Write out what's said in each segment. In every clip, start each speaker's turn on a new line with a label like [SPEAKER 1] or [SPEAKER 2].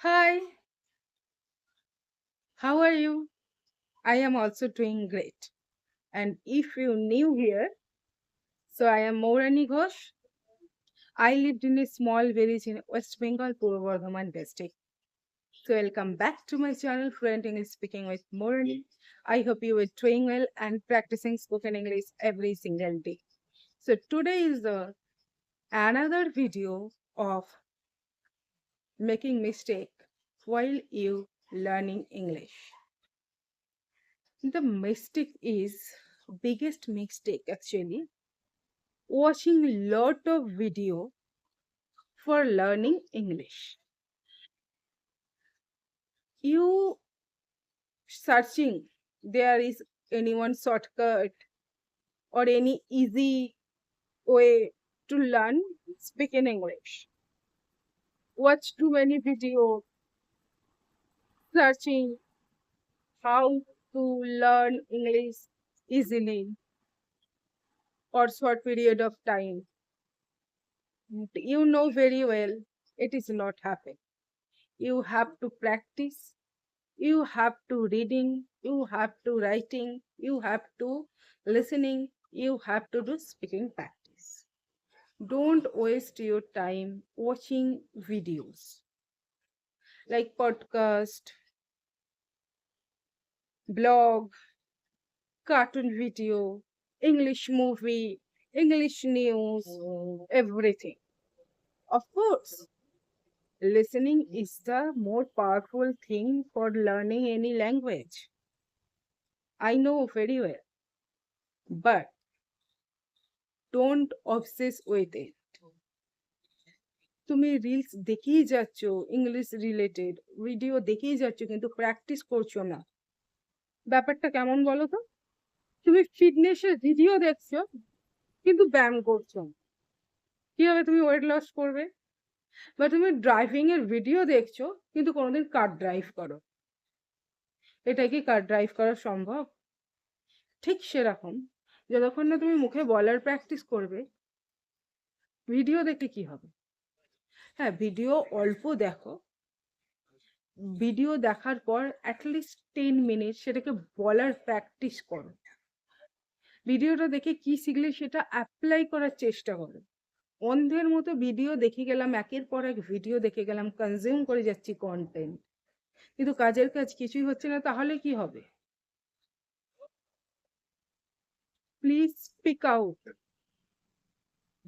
[SPEAKER 1] Hi, how are you? I am also doing great. And if you new here, so I am Mourani Ghosh. I lived in a small village in West Bengal, Purbo Bardhaman district. So welcome back to my channel, Fluent English Speaking with Mourani. I hope you are doing well and practicing spoken English every single day. So today is another video of making mistake while you learning English. The mistake is biggest mistake actually watching lot of video for learning English. You searching there is anyone shortcut or any easy way to learn speaking English. Watch too many videos searching how to learn English easily or short period of time. You know very well it is not happening. You have to practice, you have to reading, you have to writing, you have to listening, you have to do speaking practice. Don't waste your time watching videos like podcast, blog, cartoon video, English movie, English news, everything. Of course, listening is the more powerful thing for learning any language. I know very well, but don't obsess with it. তুমি reels দেখেই যাচ্ছ, English related video দেখেই যাচ্ছ, কিন্তু practice করছো না। ব্যাপারটা কেমন বলো তো? তুমি ফিটনেসের ভিডিও দেখছো কিন্তু ব্যায়াম করছো না। কিভাবে তুমি ওয়েট লস করবে? বা তুমি ড্রাইভিং এর ভিডিও দেখছো কিন্তু কোনোদিন কার ড্রাইভ করো, এটা কি কার ড্রাইভ করা সম্ভব? ঠিক সেরকম, যতক্ষণ না তুমি মুখে বলার প্র্যাকটিস করবে, ভিডিও দেখলে কি হবে? হ্যাঁ, ভিডিও অল্প দেখো, ভিডিও দেখার পর অ্যাটলিস্ট 10 মিনিট সেটাকে বলার প্র্যাকটিস করো। ভিডিওটা দেখে কি শিখলে সেটা অ্যাপ্লাই করার চেষ্টা করো। অন্ধের মতো ভিডিও দেখে গেলাম, একের পর এক ভিডিও দেখে গেলাম, কনজিউম করে যাচ্ছি কন্টেন্ট, কিন্তু কাজের কাজ কিছুই হচ্ছে না, তাহলে কি হবে? Please speak out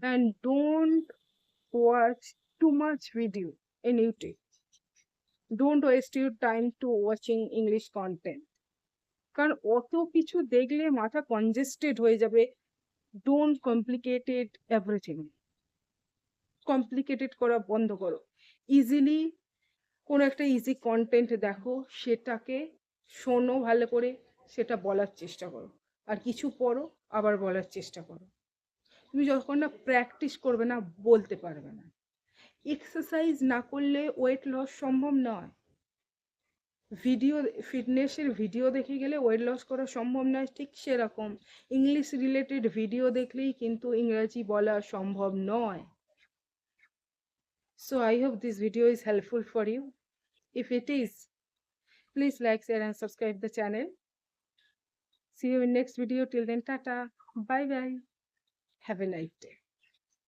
[SPEAKER 1] and don't watch too much video in YouTube. Don't waste your time to watching English content, কারণ অত কিছু দেখলে মাথা কনজেস্টেড হয়ে যাবে। ডোন্ট কমপ্লিকেটেড এভরিথিং, কমপ্লিকেটেড করা বন্ধ করো। ইজিলি কোনো একটা ইজি কন্টেন্ট দেখো, সেটাকে শোনো ভালো করে, সেটা বলার চেষ্টা করো, আর কিছু পড়ো আবার বলার চেষ্টা করো। তুমি যখন না প্র্যাকটিস করবে না, বলতে পারবে না। এক্সারসাইজ না করলে ওয়েট লস সম্ভব নয়। ভিডিও ফিটনেসের ভিডিও দেখে গেলে ওয়েট লস করা সম্ভব নয়, ঠিক সেরকম ইংলিশ রিলেটেড ভিডিও দেখলেই কিন্তু ইংরেজি বলা সম্ভব নয়। So I hope this video is helpful for you. If it is, please like, share and subscribe the channel. See you in next video. Till then, tata, bye bye, have a nice day.